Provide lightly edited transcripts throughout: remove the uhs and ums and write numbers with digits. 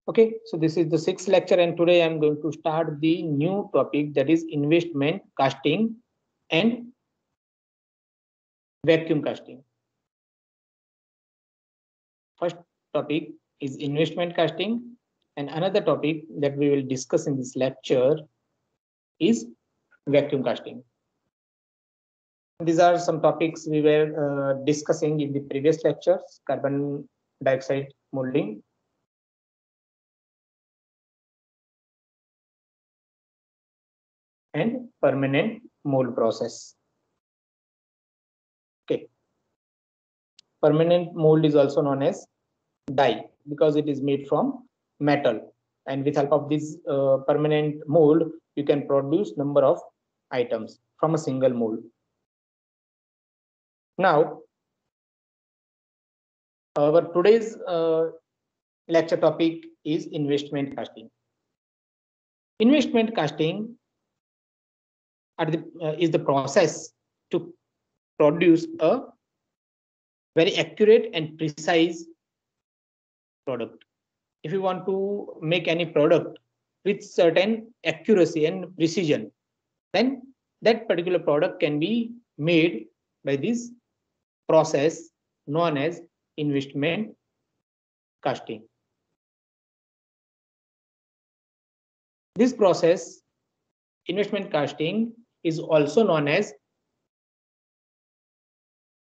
Okay, so this is the sixth lecture, and today I'm going to start the new topic, that is investment casting and vacuum casting. First topic is investment casting, and another topic that we will discuss in this lecture is vacuum casting. These are some topics we were discussing in the previous lectures: carbon dioxide molding, and permanent mold process. Okay, permanent mold is also known as die because it is made from metal, and with help of this permanent mold you can produce number of items from a single mold. Now our today's lecture topic is investment casting. Investment casting is the process to produce a very accurate and precise product. If you want to make any product with certain accuracy and precision, then that particular product can be made by this process known as investment casting. This process, investment casting, is also known as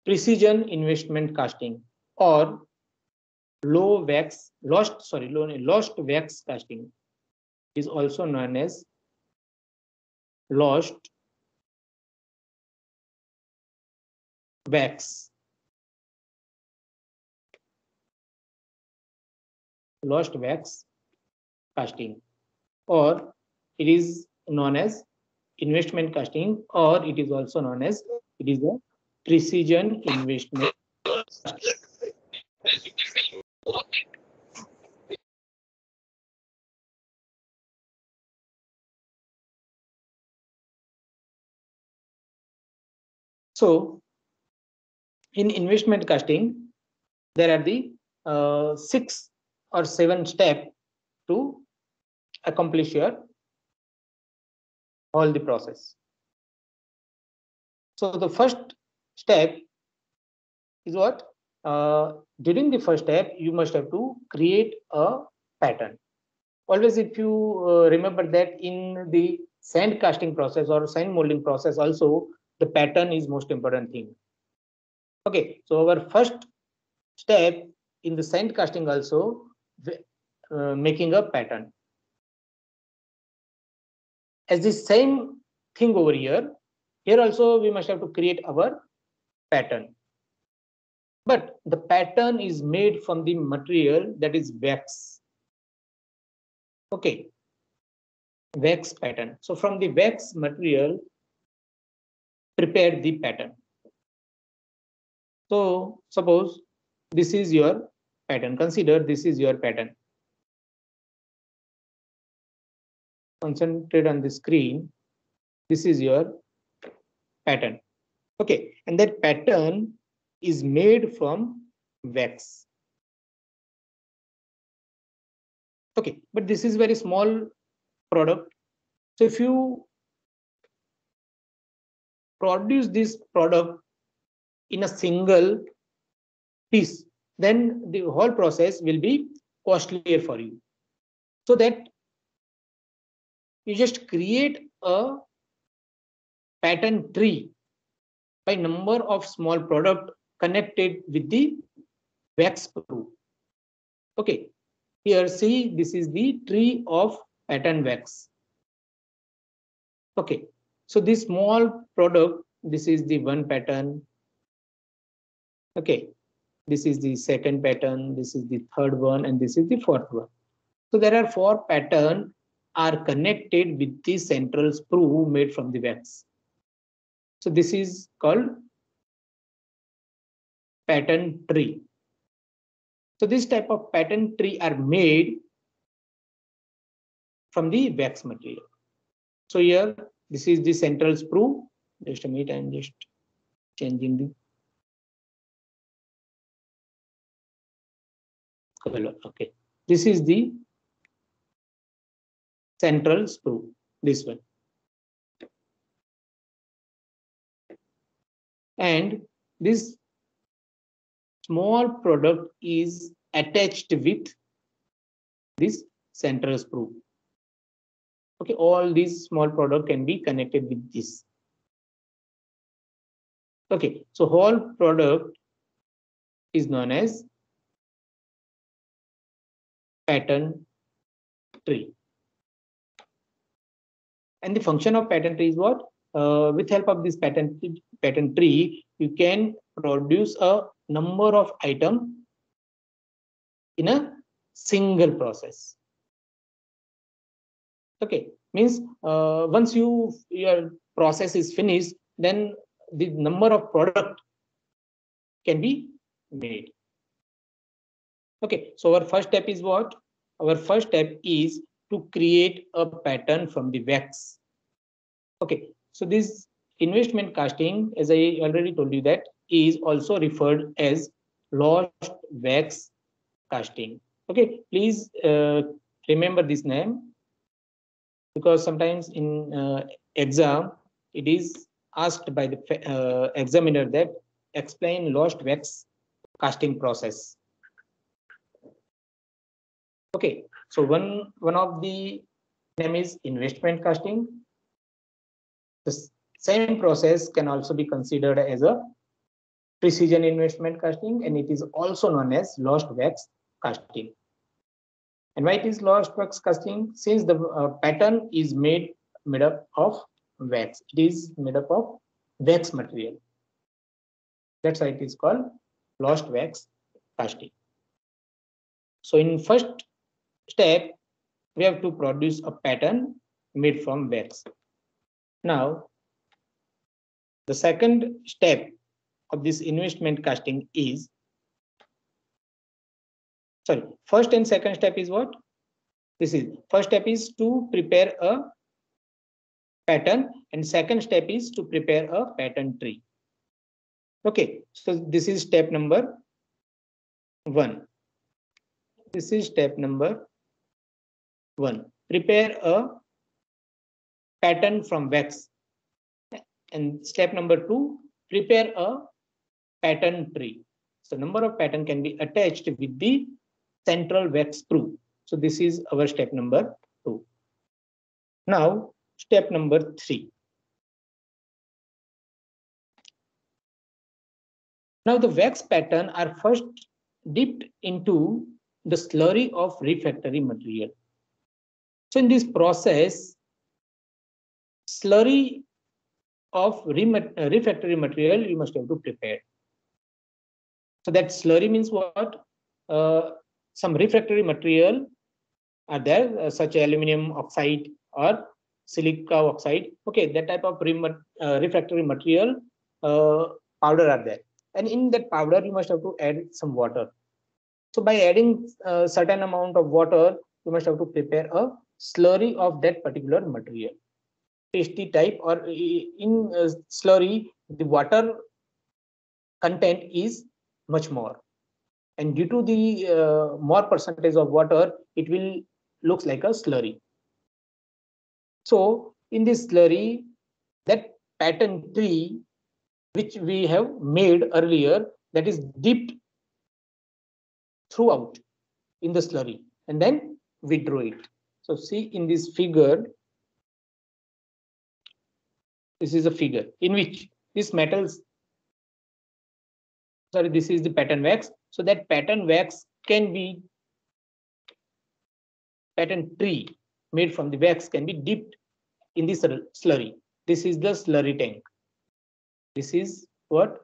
precision investment casting or lost wax casting, is also known as lost wax casting, or it is known as investment casting, or it is also known as it is a precision investment. So in investment casting, there are the 6 or 7 steps to accomplish your all the process. So the first step is what? During the first step, you must have to create a pattern. Always, if you remember that in the sand casting process or sand molding process, also the pattern is most important thing. Okay, so our first step in the sand casting also making a pattern. As the same thing over here, here also we must have to create our pattern. But the pattern is made from the material that is wax. Okay, wax pattern. So from the wax material, prepare the pattern. So suppose this is your pattern. Consider this is your pattern. Concentrate on the screen. This is your pattern. Okay, and that pattern is made from wax. Okay, but this is very small product. So if you produce this product in a single piece, then the whole process will be costlier for you. So that you just create a pattern tree by number of small product connected with the wax sprue. Okay, here see, this is the tree of pattern wax. Okay, so this small product, this is the one pattern. Okay, this is the second pattern, this is the third one, and this is the fourth one. So there are 4 patterns are connected with the central sprue made from the wax. So this is called pattern tree. So this type of pattern tree are made from the wax material. So here, this is the central sprue. Just a minute, I'm just changing the color. Okay, this is the central screw, this one. And this small product is attached with this central screw. Okay, all these small product can be connected with this. Okay, so whole product is known as pattern tree. And the function of pattern tree is what? With help of this pattern tree, you can produce a number of items in a single process. Okay, means once your process is finished, then the number of product can be made. Okay, so our first step is what? Our first step is to create a pattern from the wax. Okay, so this investment casting, as I already told you, that is also referred as lost wax casting. Okay, please remember this name, because sometimes in exam it is asked by the examiner that explain lost wax casting process. Okay, so one of the name is investment casting. The same process can also be considered as a precision investment casting, and it is also known as lost wax casting. And why it is lost wax casting? Since the pattern is made up of wax, it is made up of wax material. That's why it is called lost wax casting. So in first step, we have to produce a pattern made from wax. Now, the second step of this investment casting is, sorry, first and second step is what? This is first step is to prepare a pattern, and second step is to prepare a pattern tree. Okay, so this is step number 1. This is step number 1. Prepare a pattern from wax. And step number 2, prepare a pattern tree. So number of pattern can be attached with the central wax screw. So this is our step number 2. Now step number 3. Now the wax pattern are first dipped into the slurry of refractory material. So in this process, slurry of refractory material you must have to prepare. So that slurry means what? Some refractory material are there, such as aluminum oxide or silica oxide. Okay, that type of refractory material powder are there, and in that powder you must have to add some water. So by adding a certain amount of water, you must have to prepare a slurry of that particular material, pasty type, or in slurry the water content is much more, and due to the more percentage of water, it will looks like a slurry. So in this slurry, that pattern tree which we have made earlier, that is dipped throughout in the slurry and then withdraw it. So see in this figure, this is a figure in which this metals, sorry, this is the pattern wax. So that pattern wax can be, pattern tree made from the wax can be dipped in this slurry. This is the slurry tank. This is what?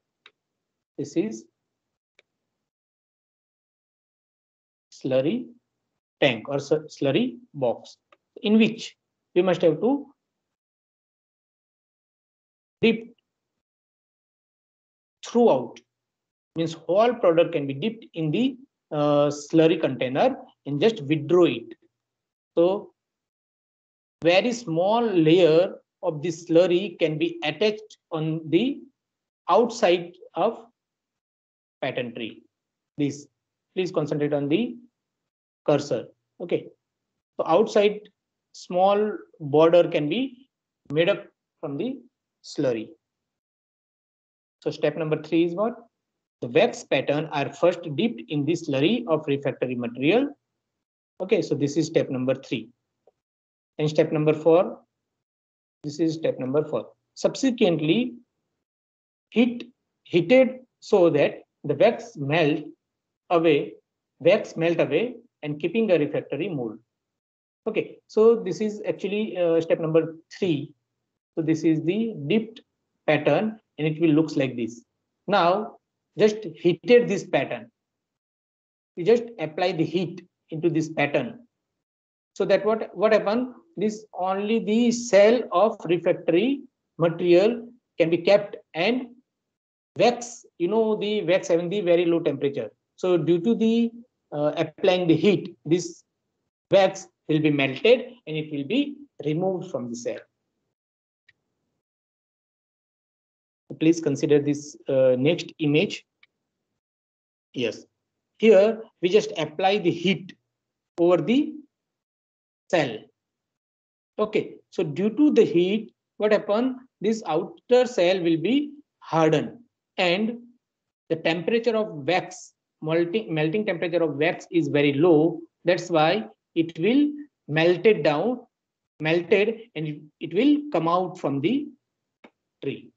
This is slurry tank or slurry box, in which we must have to dip throughout. Means whole product can be dipped in the slurry container and just withdraw it. So very small layer of this slurry can be attached on the outside of pattern tree. Please concentrate on the cursor. Okay, so outside small border can be made up from the slurry. So step number 3 is what? The wax pattern are first dipped in the slurry of refractory material. Okay, so this is step number 3. And step number 4, this is step number 4. Subsequently, heated so that the wax melt away and keeping a refractory mold. Okay, so this is actually step number 3. So this is the dipped pattern and it will looks like this. Now just heated this pattern. You just apply the heat into this pattern. So that what happened? This only the cell of refractory material can be kept, and wax, the wax having the very low temperature. So due to the applying the heat, this wax will be melted and it will be removed from the cell. Please consider this next image. Yes, here we just apply the heat over the cell. Okay, so due to the heat, what happened? This outer cell will be hardened, and the temperature of wax, melting temperature of wax is very low. That's why it will melted, and it will come out from the tree.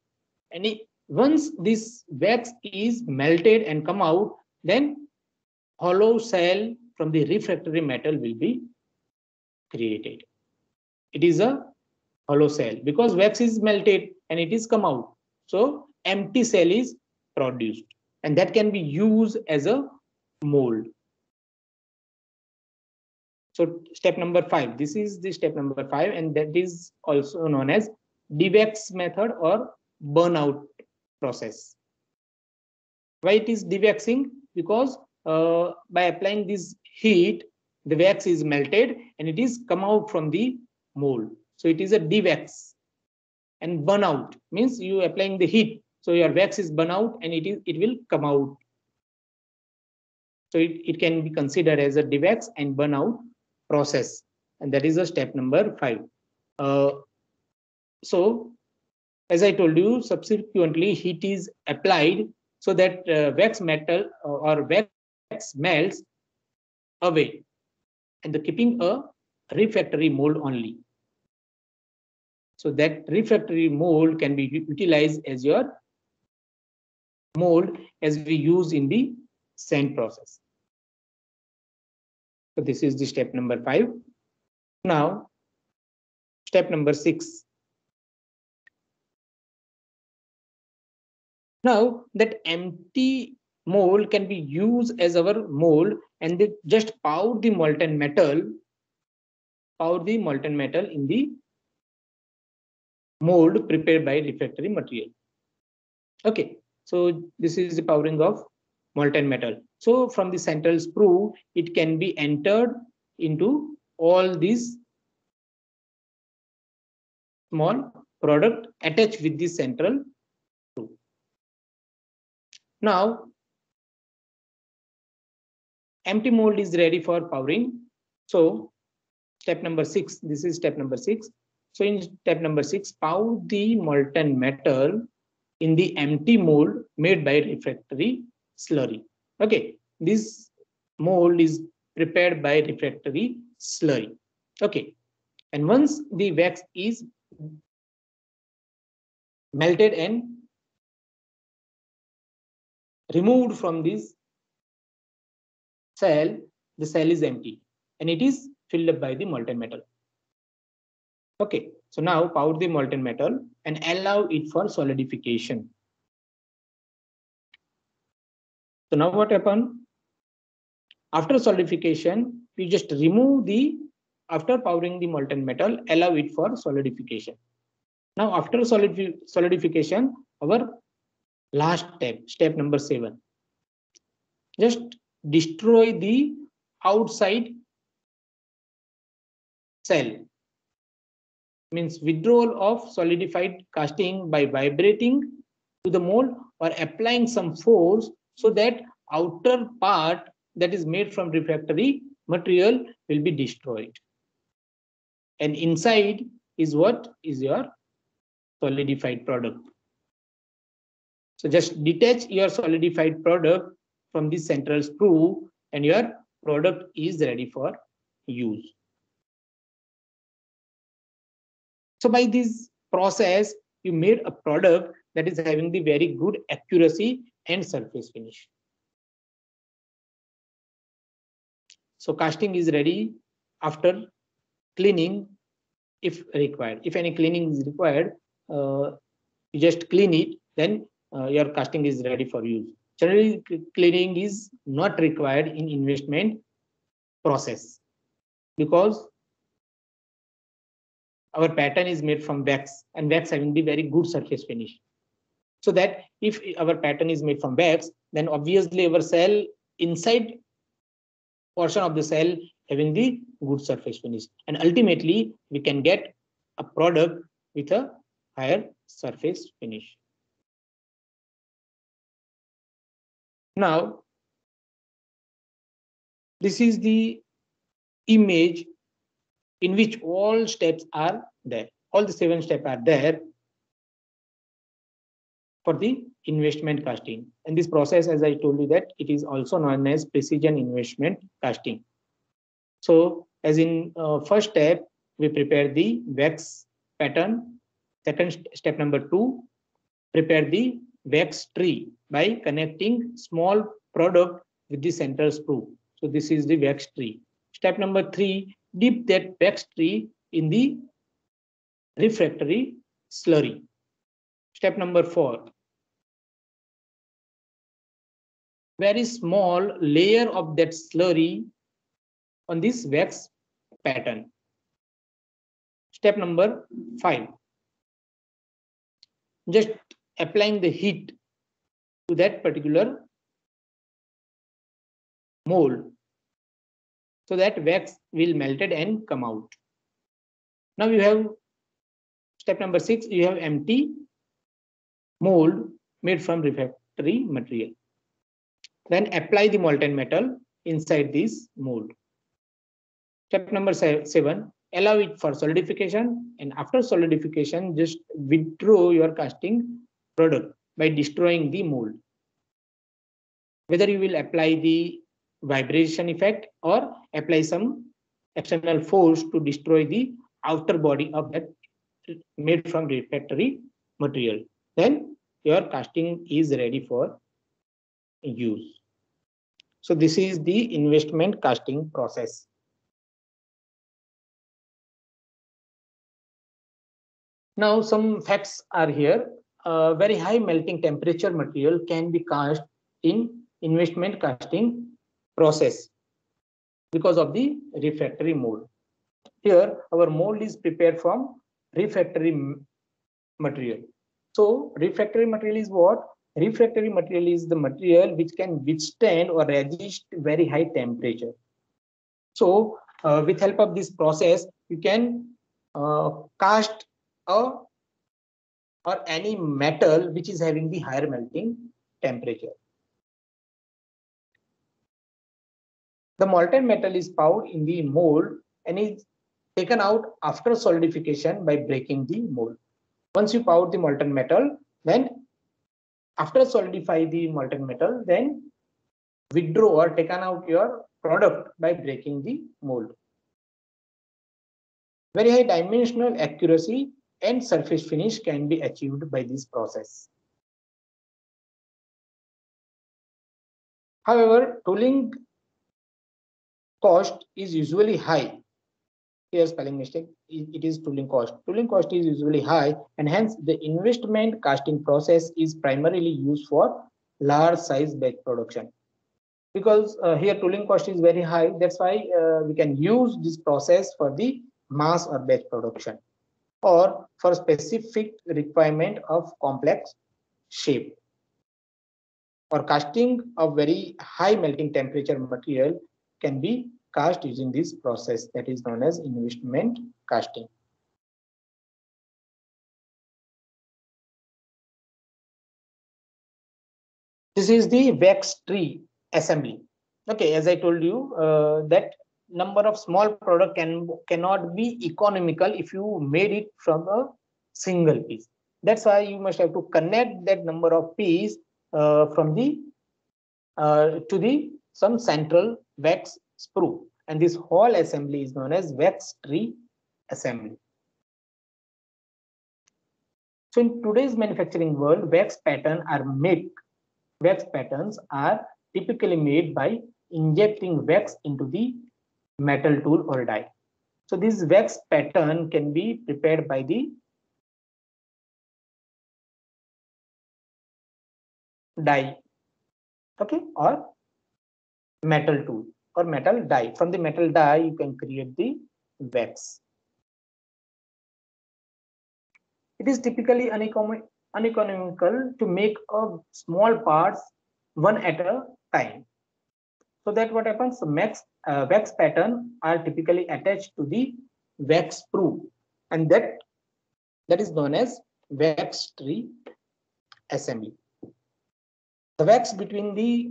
And once this wax is melted and come out, then hollow cell from the refractory metal will be created. It is a hollow cell because wax is melted and it is come out. So empty cell is produced, and that can be used as a mold. So step number 5, this is the step number 5, and that is also known as dewax method or burnout process. Why it is dewaxing? Because by applying this heat, the wax is melted and it is come out from the mold. So it is a dewax. And burnout means you applying the heat, so your wax is burn out and it will come out. So it can be considered as a dewax and burnout process, and that is a step number 5. So as I told you, subsequently heat is applied so that wax metal or wax melts away, and the keeping a refractory mold only. So that refractory mold can be utilized as your mold as we use in the sand process. So this is the step number 5. Now step number 6. Now that empty mold can be used as our mold, and they just pour the molten metal in the mold prepared by refractory material. Okay, so this is the powering of molten metal. So from the central sprue, it can be entered into all these small product attached with the central sprue. Now empty mold is ready for powering. So step number 6, this is step number 6. So in step number 6, pour the molten metal in the empty mold made by refractory slurry. Okay, this mold is prepared by refractory slurry. Okay, and once the wax is melted and removed from this cell, the cell is empty and it is filled up by the molten metal. Okay, so now pour the molten metal and allow it for solidification. So now what happened? After solidification, we just remove after powering the molten metal, allow it for solidification. Now after solidification, our last step number 7. Just destroy the outside cell. Means withdrawal of solidified casting by vibrating to the mold or applying some force so that outer part that is made from refractory material will be destroyed. and inside is what is your solidified product. So just detach your solidified product from the central screw and your product is ready for use. So by this process, you made a product that is having the very good accuracy and surface finish. So casting is ready after cleaning if required. If any cleaning is required, you just clean it, then your casting is ready for use. Generally, cleaning is not required in investment process because our pattern is made from wax and wax having the very good surface finish. So that if our pattern is made from wax, then obviously our cell inside portion of the cell having the good surface finish, and ultimately we can get a product with a higher surface finish. Now, this is the image in which all steps are there. All the 7 steps are there for the investment casting. And this process, as I told you, that it is also known as precision investment casting. So as in first step, we prepare the wax pattern. Second step number 2, prepare the wax tree by connecting small product with the central screw. So this is the wax tree. Step number 3, dip that wax tree in the refractory slurry. Step number 4, very small layer of that slurry on this wax pattern. Step number 5, just applying the heat to that particular mold so that wax will melted and come out. Now you have step number 6, you have empty mold made from refractory material. Then apply the molten metal inside this mold. Step number 7, allow it for solidification, and after solidification, just withdraw your casting product by destroying the mold. Whether you will apply the vibration effect or apply some external force to destroy the outer body of that made from refractory material, then your casting is ready for use. So this is the investment casting process. Now some facts are here. Very high melting temperature material can be cast in investment casting process because of the refractory mold. Here our mold is prepared from refractory material. So refractory material is what? Refractory material is the material which can withstand or resist very high temperature. So with help of this process, you can cast or any metal which is having the higher melting temperature. The molten metal is poured in the mold and is taken out after solidification by breaking the mold. Once you pour the molten metal, then after solidify the molten metal, then withdraw or taken out your product by breaking the mold. Very high dimensional accuracy and surface finish can be achieved by this process. However, tooling cost is usually high. Here spelling mistake, it is tooling cost. Tooling cost is usually high, and hence the investment casting process is primarily used for large size batch production. Because here tooling cost is very high, that's why we can use this process for the mass or batch production or for specific requirement of complex shape. Or casting of very high melting temperature material can be cast using this process that is known as investment casting. This is the wax tree assembly. Okay, as I told you that number of small product cannot be economical if you made it from a single piece. That's why you must have to connect that number of piece from the to the some central wax sprue, and this whole assembly is known as wax tree assembly. So in today's manufacturing world, wax patterns are typically made by injecting wax into the metal tool or die. So this wax pattern can be prepared by the die, okay, or metal tool or metal die. From the metal die, you can create the wax. It is typically uneconomical to make a small parts one at a time. So that what happens, wax pattern are typically attached to the wax sprue, and that is known as wax tree assembly. The wax between the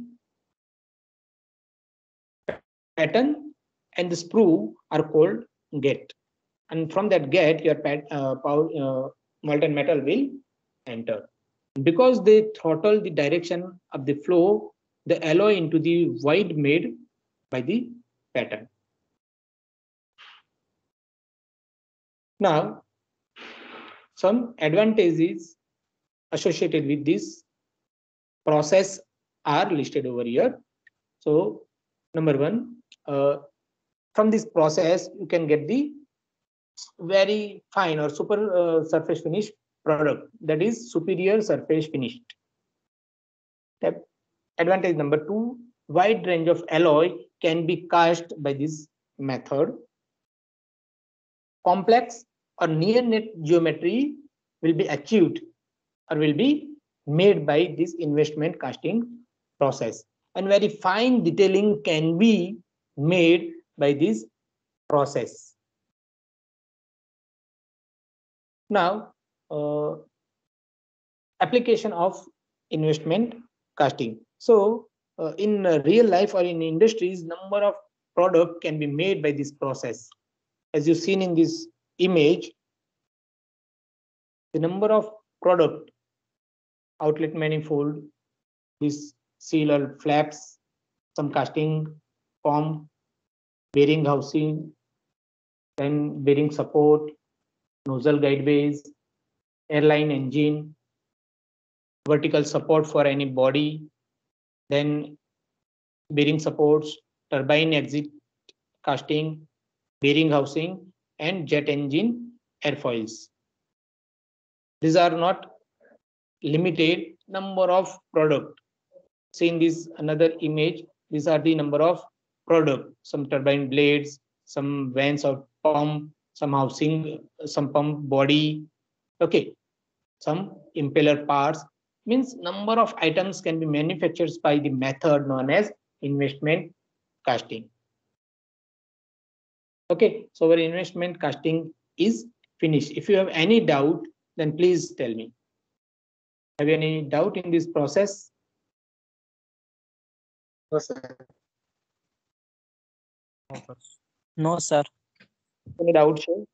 pattern and the sprue are called gate, and from that gate your molten metal will enter. Because they throttle the direction of the flow, the alloy into the void made by the pattern. Now, some advantages associated with this process are listed over here. So, number one, from this process, you can get the very fine or super surface finish product, that is superior surface finished. Advantage number two, wide range of alloy can be cast by this method. Complex or near net geometry will be achieved or will be made by this investment casting process, and very fine detailing can be made by this process. Now, application of investment casting. So in real life or in industries, number of product can be made by this process. As you've seen in this image, the number of product, outlet manifold, this sealer flaps, some casting form, bearing housing, then bearing support, nozzle guideways, airline engine, vertical support for any body, then bearing supports, turbine exit casting, bearing housing, and jet engine airfoils. These are not limited number of product. See in this another image, these are the number of product, some turbine blades, some vanes or pump, some housing, some pump body, okay, some impeller parts. Means number of items can be manufactured by the method known as investment casting. Okay, so our investment casting is finished. If you have any doubt, then please tell me. Have you any doubt in this process? No, sir. No, sir. Any doubt, sir?